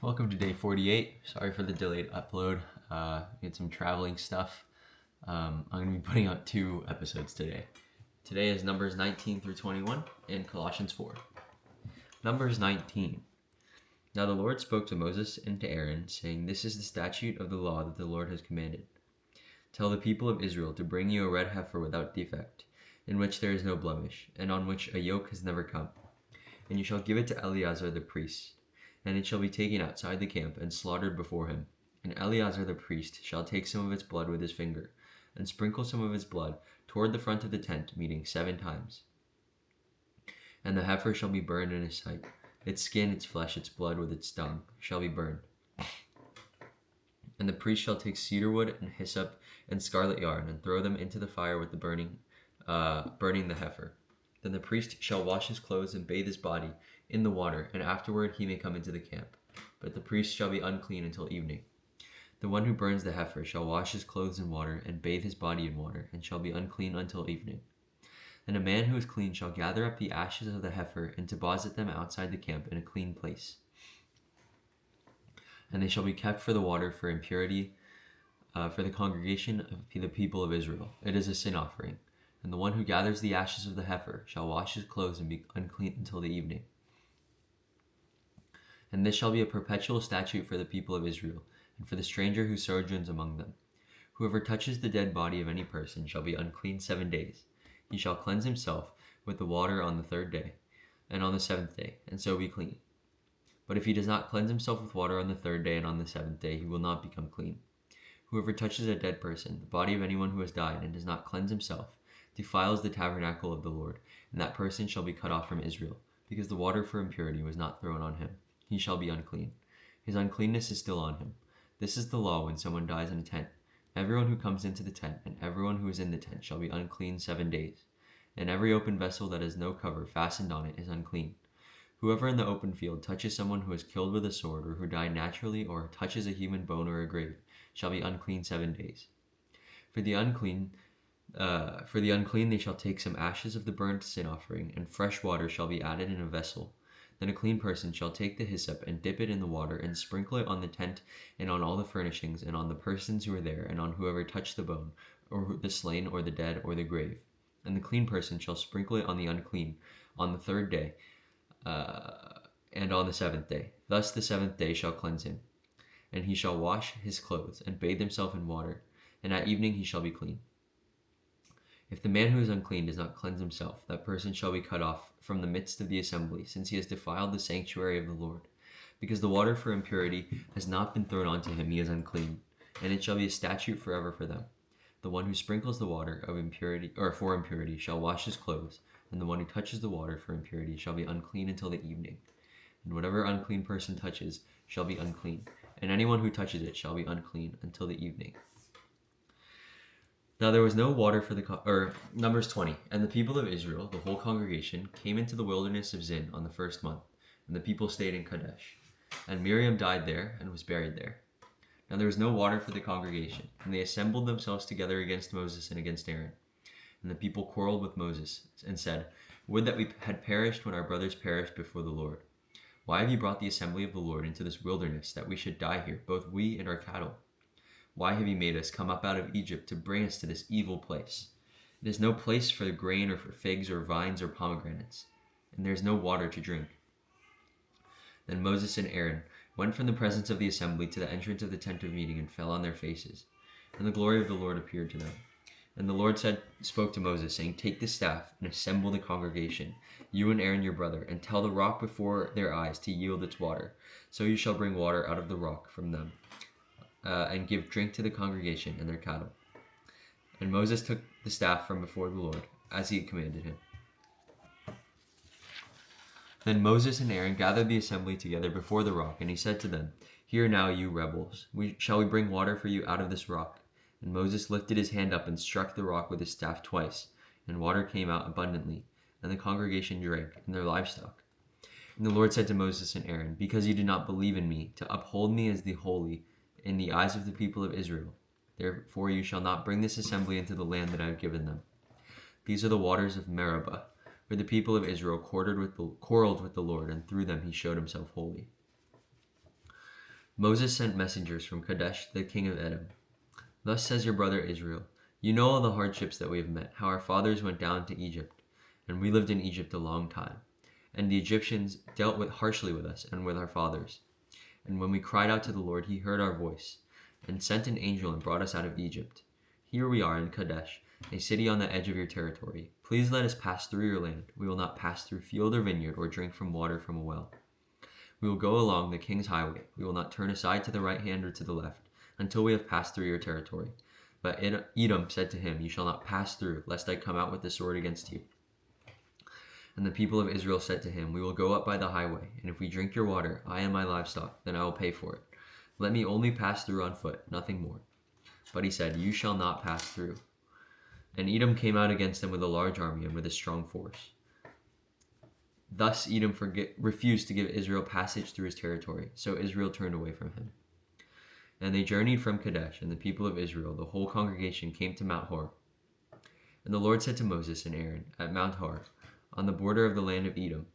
Welcome to day 48. Sorry for the delayed upload. We had some traveling stuff. I'm going to be putting out 2 episodes today. Today is Numbers 19 through 21 and Colossians 4. Numbers 19. Now the Lord spoke to Moses and to Aaron, saying, "This is the statute of the law that the Lord has commanded. Tell the people of Israel to bring you a red heifer without defect, in which there is no blemish, and on which a yoke has never come. And you shall give it to Eleazar the priest, and it shall be taken outside the camp and slaughtered before him. And Eleazar the priest shall take some of its blood with his finger, and sprinkle some of its blood toward the front of the tent meeting 7 times. And the heifer shall be burned in his sight. Its skin, its flesh, its blood with its dung shall be burned. And the priest shall take cedar wood and hyssop and scarlet yarn, and throw them into the fire with the burning the heifer. Then the priest shall wash his clothes and bathe his body in the water, and afterward he may come into the camp. But the priest shall be unclean until evening. The one who burns the heifer shall wash his clothes in water and bathe his body in water, and shall be unclean until evening. And a man who is clean shall gather up the ashes of the heifer and deposit them outside the camp in a clean place. And they shall be kept for the water for impurity, for the congregation of the people of Israel. It is a sin offering. And the one who gathers the ashes of the heifer shall wash his clothes and be unclean until the evening. And this shall be a perpetual statute for the people of Israel, and for the stranger who sojourns among them. Whoever touches the dead body of any person shall be unclean 7 days. He shall cleanse himself with the water on the 3rd day, and on the 7th day, and so be clean. But if he does not cleanse himself with water on the 3rd day and on the 7th day, he will not become clean. Whoever touches a dead person, the body of anyone who has died, and does not cleanse himself, defiles the tabernacle of the Lord, and that person shall be cut off from Israel, because the water for impurity was not thrown on him. He shall be unclean. His uncleanness is still on him. This is the law when someone dies in a tent. Everyone who comes into the tent, and everyone who is in the tent, shall be unclean 7 days. And every open vessel that has no cover fastened on it is unclean. Whoever in the open field touches someone who is killed with a sword, or who died naturally, or touches a human bone or a grave, shall be unclean 7 days. For the unclean they shall take some ashes of the burnt sin offering, and fresh water shall be added in a vessel. Then a clean person shall take the hyssop and dip it in the water, and sprinkle it on the tent and on all the furnishings, and on the persons who are there, and on whoever touched the bone, or the slain, or the dead, or the grave. And the clean person shall sprinkle it on the unclean on the 3rd day, and on the 7th day. Thus the 7th day shall cleanse him. And he shall wash his clothes, and bathe himself in water, and at evening he shall be clean. If the man who is unclean does not cleanse himself, that person shall be cut off from the midst of the assembly, since he has defiled the sanctuary of the Lord. Because the water for impurity has not been thrown onto him, he is unclean, and it shall be a statute forever for them. The one who sprinkles the water of impurity or for impurity shall wash his clothes, and the one who touches the water for impurity shall be unclean until the evening. And whatever unclean person touches shall be unclean, and anyone who touches it shall be unclean until the evening. Now there was no water for Numbers 20. And the people of Israel, the whole congregation, came into the wilderness of Zin on the 1st month, and the people stayed in Kadesh. And Miriam died there and was buried there. Now there was no water for the congregation, and they assembled themselves together against Moses and against Aaron. And the people quarreled with Moses, and said, "Would that we had perished when our brothers perished before the Lord. Why have you brought the assembly of the Lord into this wilderness, that we should die here, both we and our cattle? Why have you made us come up out of Egypt to bring us to this evil place? It is no place for grain or for figs or vines or pomegranates, and there is no water to drink." Then Moses and Aaron went from the presence of the assembly to the entrance of the tent of meeting and fell on their faces. And the glory of the Lord appeared to them. And the Lord spoke to Moses, saying, "Take the staff and assemble the congregation, you and Aaron your brother, and tell the rock before their eyes to yield its water. So you shall bring water out of the rock from them, and give drink to the congregation and their cattle." And Moses took the staff from before the Lord, as he had commanded him. Then Moses and Aaron gathered the assembly together before the rock, and he said to them, "Hear now, you rebels, shall we bring water for you out of this rock?" And Moses lifted his hand up and struck the rock with his staff twice, and water came out abundantly, and the congregation drank, and their livestock. And the Lord said to Moses and Aaron, "Because you did not believe in me, to uphold me as the holy in the eyes of the people of Israel, therefore you shall not bring this assembly into the land that I have given them. These are the waters of Meribah, where the people of Israel quarreled with the Lord, and through them he showed himself holy." Moses sent messengers from Kadesh to the king of Edom. Thus says your brother Israel, you know all the hardships that we have met, how our fathers went down to Egypt, and we lived in Egypt a long time. And the Egyptians dealt harshly with us and with our fathers. And when we cried out to the Lord, he heard our voice, and sent an angel and brought us out of Egypt. Here we are in Kadesh, a city on the edge of your territory. Please let us pass through your land. We will not pass through field or vineyard or drink from water from a well. We will go along the king's highway. We will not turn aside to the right hand or to the left, until we have passed through your territory. But Edom said to him, you shall not pass through, lest I come out with the sword against you. And the people of Israel said to him, we will go up by the highway, and if we drink your water, I and my livestock, then I will pay for it. Let me only pass through on foot, nothing more. But he said, you shall not pass through. And Edom came out against them with a large army and with a strong force. Thus Edom refused to give Israel passage through his territory, so Israel turned away from him. And they journeyed from Kadesh, and the people of Israel, the whole congregation, came to Mount Hor. And the Lord said to Moses and Aaron at Mount Hor, on the border of the land of Edom,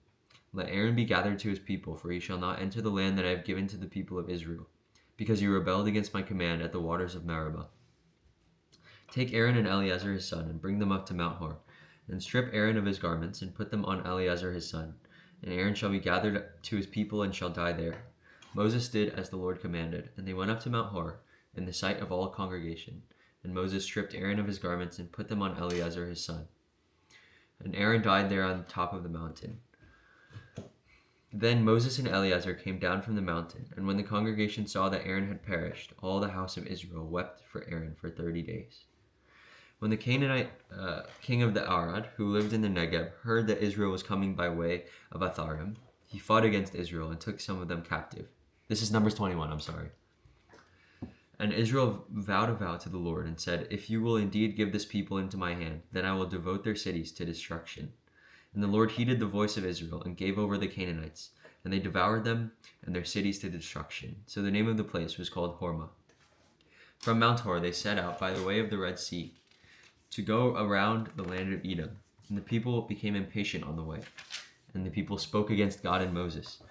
let Aaron be gathered to his people, for he shall not enter the land that I have given to the people of Israel, because you rebelled against my command at the waters of Meribah. Take Aaron and Eleazar his son, and bring them up to Mount Hor, and strip Aaron of his garments, and put them on Eleazar his son. And Aaron shall be gathered to his people, and shall die there. Moses did as the Lord commanded, and they went up to Mount Hor, in the sight of all congregation. And Moses stripped Aaron of his garments, and put them on Eleazar his son. And Aaron died there on the top of the mountain. Then Moses and Eleazar came down from the mountain, and when the congregation saw that Aaron had perished, all the house of Israel wept for Aaron for 30 days. When the Canaanite king of the Arad, who lived in the Negeb, heard that Israel was coming by way of Atharim, he fought against Israel and took some of them captive. This is Numbers 21, I'm sorry. And Israel vowed a vow to the Lord and said, if you will indeed give this people into my hand, then I will devote their cities to destruction. And the Lord heeded the voice of Israel and gave over the Canaanites, and they devoured them and their cities to destruction. So the name of the place was called Hormah. From Mount Hor they set out by the way of the Red Sea to go around the land of Edom. And the people became impatient on the way. And the people spoke against God and Moses.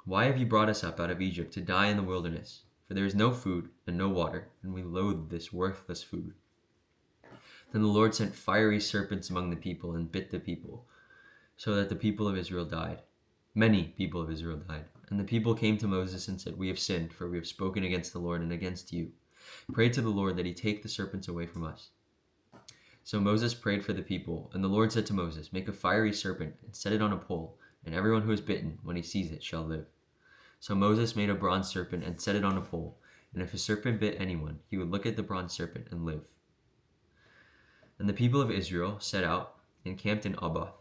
Why have you brought us up out of Egypt to die in the wilderness? For there is no food and no water, and we loathe this worthless food. Then the Lord sent fiery serpents among the people and bit the people, so that the people of Israel died. Many people of Israel died. And the people came to Moses and said, we have sinned, for we have spoken against the Lord and against you. Pray to the Lord that he take the serpents away from us. So Moses prayed for the people, and the Lord said to Moses, make a fiery serpent and set it on a pole, and everyone who is bitten, when he sees it, shall live. So Moses made a bronze serpent and set it on a pole, and if a serpent bit anyone, he would look at the bronze serpent and live. And the people of Israel set out and camped in Oboth,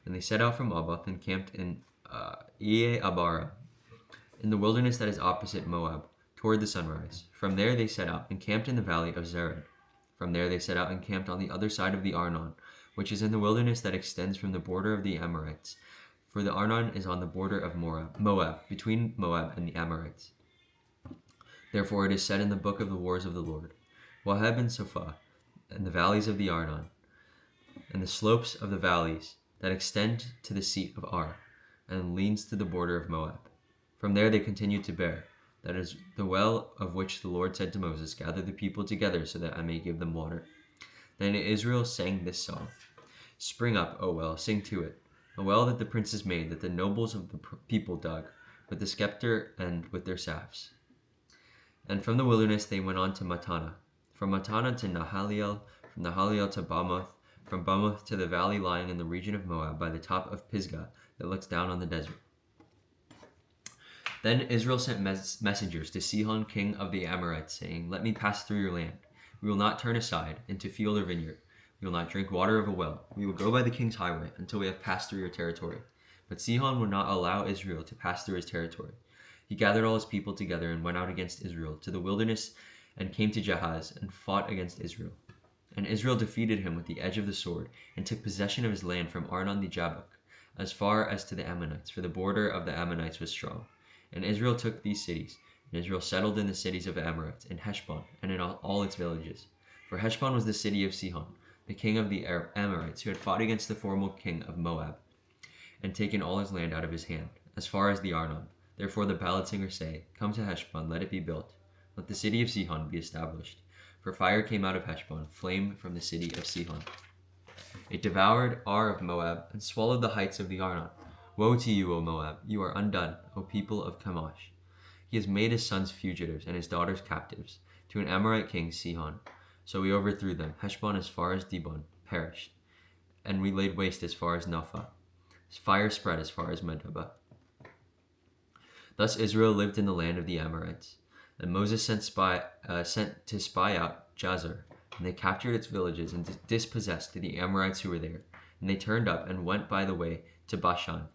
and they set out from Oboth and camped in Abara, in the wilderness that is opposite Moab, toward the sunrise. From there they set out and camped in the valley of Zered. From there they set out and camped on the other side of the Arnon, which is in the wilderness that extends from the border of the Amorites. For the Arnon is on the border of Moab, between Moab and the Amorites. Therefore it is said in the book of the wars of the Lord, Waheb and Sophah, and the valleys of the Arnon, and the slopes of the valleys that extend to the seat of Ar, and leans to the border of Moab. From there they continued to Beer, that is the well of which the Lord said to Moses, gather the people together so that I may give them water. Then Israel sang this song, spring up, O well, sing to it. A well that the princes made, that the nobles of the people dug, with the scepter and with their staffs. And from the wilderness they went on to Matana, from Matana to Nahaliel, from Nahaliel to Bamoth, from Bamoth to the valley lying in the region of Moab by the top of Pisgah that looks down on the desert. Then Israel sent messengers to Sihon, king of the Amorites, saying, let me pass through your land. We will not turn aside into field or vineyard. We will not drink water of a well. We will go by the king's highway until we have passed through your territory. But Sihon would not allow Israel to pass through his territory. He gathered all his people together and went out against Israel to the wilderness and came to Jahaz and fought against Israel. And Israel defeated him with the edge of the sword and took possession of his land from Arnon the Jabbok as far as to the Ammonites, for the border of the Ammonites was strong. And Israel took these cities, and Israel settled in the cities of the Amorites, in Heshbon, and in all its villages. For Heshbon was the city of Sihon, the king of the Amorites, who had fought against the former king of Moab, and taken all his land out of his hand, as far as the Arnon, Therefore the ballad singers say, Come to Heshbon, let it be built. Let the city of Sihon be established. For fire came out of Heshbon, flame from the city of Sihon. It devoured Ar of Moab, and swallowed the heights of the Arnon. Woe to you, O Moab! You are undone, O people of Chemosh. He has made his sons fugitives, and his daughters captives, to an Amorite king, Sihon. So we overthrew them. Heshbon as far as Dibon perished, and we laid waste as far as Nophah. Fire spread as far as Medeba. Thus Israel lived in the land of the Amorites. And Moses sent to spy out Jazer, and they captured its villages and dispossessed the Amorites who were there. And they turned up and went by the way to Bashan.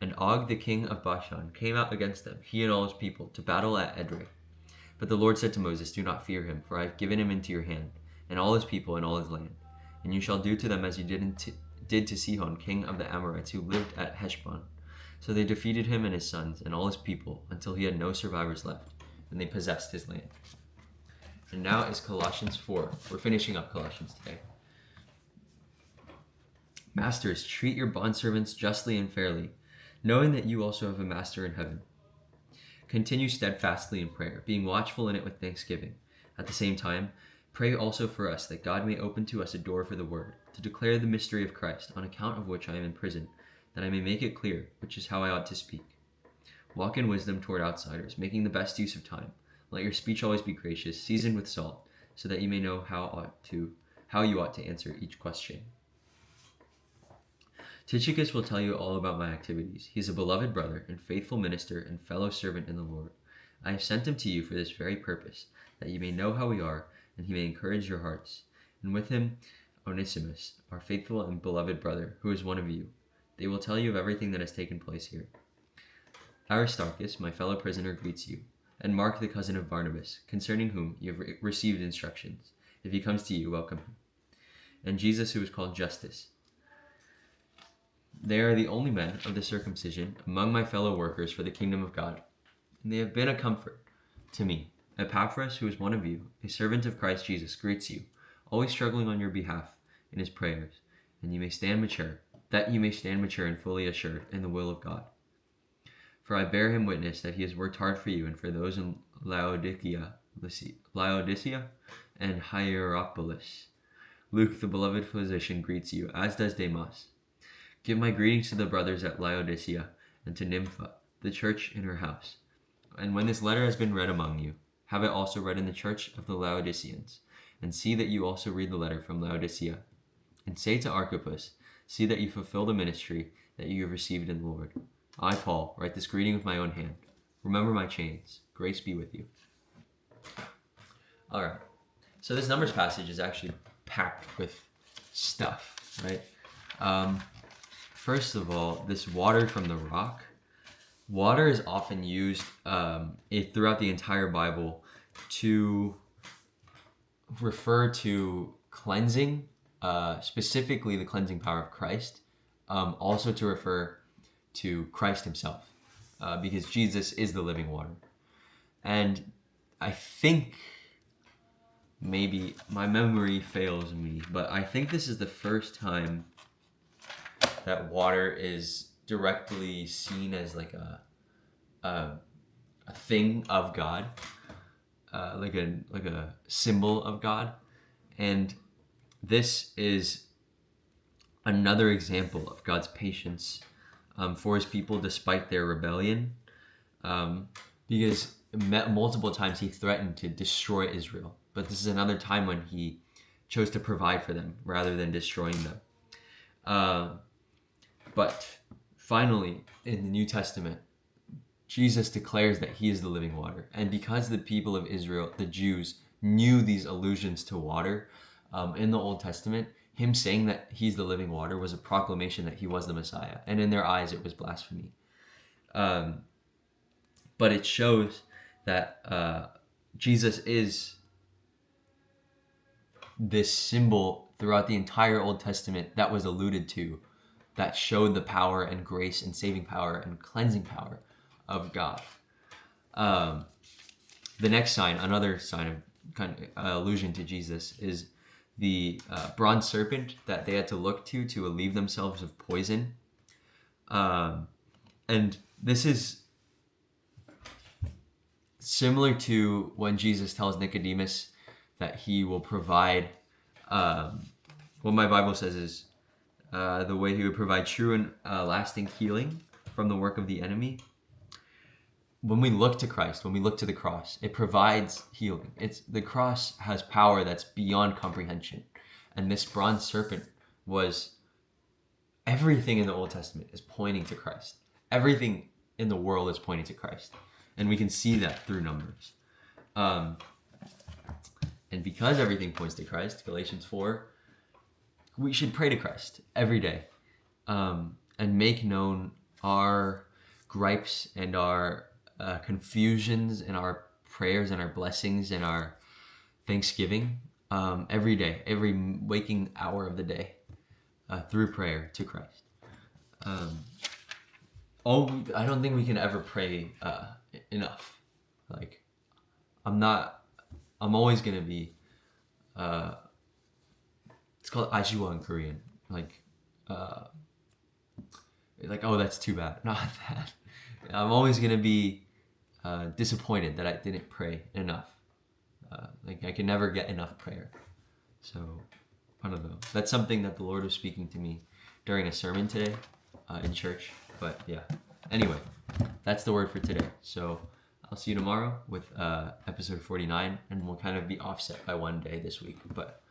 And Og the king of Bashan came out against them, he and all his people, to battle at Edrei. But the Lord said to Moses, Do not fear him, for I have given him into your hand, and all his people and all his land. And you shall do to them as you did to Sihon, king of the Amorites, who lived at Heshbon. So they defeated him and his sons and all his people until he had no survivors left, and they possessed his land. And now is Colossians 4. We're finishing up Colossians today. Masters, treat your bondservants justly and fairly, knowing that you also have a master in heaven. Continue steadfastly in prayer, being watchful in it with thanksgiving. At the same time, pray also for us, that God may open to us a door for the word, to declare the mystery of Christ, on account of which I am in prison, that I may make it clear, which is how I ought to speak. Walk in wisdom toward outsiders, making the best use of time. Let your speech always be gracious, seasoned with salt, so that you may know how you ought to answer each question. Tychicus will tell you all about my activities. He is a beloved brother and faithful minister and fellow servant in the Lord. I have sent him to you for this very purpose, that you may know how we are, and he may encourage your hearts. And with him, Onesimus, our faithful and beloved brother, who is one of you. They will tell you of everything that has taken place here. Aristarchus, my fellow prisoner, greets you, and Mark, the cousin of Barnabas, concerning whom you have received instructions. If he comes to you, welcome him. And Jesus, who is called Justus. They are the only men of the circumcision among my fellow workers for the kingdom of God, and they have been a comfort to me. Epaphras, who is one of you, a servant of Christ Jesus, greets you, always struggling on your behalf in his prayers, and you may stand mature, that you may stand mature and fully assured in the will of God. For I bear him witness that he has worked hard for you and for those in Laodicea and Hierapolis. Luke, the beloved physician, greets you, as does Demas. Give my greetings to the brothers at Laodicea and to Nympha, the church in her house. And when this letter has been read among you, have it also read in the church of the Laodiceans, and see that you also read the letter from Laodicea. And say to Archippus, see that you fulfill the ministry that you have received in the Lord. I, Paul, write this greeting with my own hand. Remember my chains. Grace be with you. All right. So this Numbers passage is actually packed with stuff, right? First of all, this water from the rock. Water is often used throughout the entire Bible to refer to cleansing, specifically the cleansing power of Christ, also to refer to Christ himself, because Jesus is the living water. And I think, maybe my memory fails me, but I think this is the first time that water is directly seen as like a thing of God, like a symbol of God. And this is another example of God's patience for his people despite their rebellion, because multiple times he threatened to destroy Israel, but this is another time when he chose to provide for them rather than destroying them. But finally, in the New Testament, Jesus declares that he is the living water. And because the people of Israel, the Jews, knew these allusions to water in the Old Testament, him saying that he's the living water was a proclamation that he was the Messiah. And in their eyes, it was blasphemy. But it shows that Jesus is this symbol throughout the entire Old Testament that was alluded to, that showed the power and grace and saving power and cleansing power of God. The next sign, another sign of kind of allusion to Jesus, is the bronze serpent that they had to look to relieve themselves of poison. And this is similar to when Jesus tells Nicodemus that he will provide, what my Bible says is the way he would provide true and lasting healing from the work of the enemy. When we look to Christ, when we look to the cross, it provides healing. The cross has power that's beyond comprehension. And this bronze serpent was, everything in the Old Testament is pointing to Christ. Everything in the world is pointing to Christ. And we can see that through Numbers. And because everything points to Christ, Galatians 4, we should pray to Christ every day, and make known our gripes and our confusions and our prayers and our blessings and our thanksgiving every day, every waking hour of the day, through prayer to Christ. I don't think we can ever pray enough. Like, I'm always gonna be, it's called ajiwa in Korean. Like, oh, that's too bad. Not that. I'm always gonna be disappointed that I didn't pray enough. Like, I can never get enough prayer. So, I don't know. That's something that the Lord was speaking to me during a sermon today in church. But yeah. Anyway, that's the word for today. So, I'll see you tomorrow with episode 49, and we'll kind of be offset by one day this week. But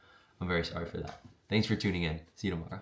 I'm very sorry for that. Thanks for tuning in. See you tomorrow.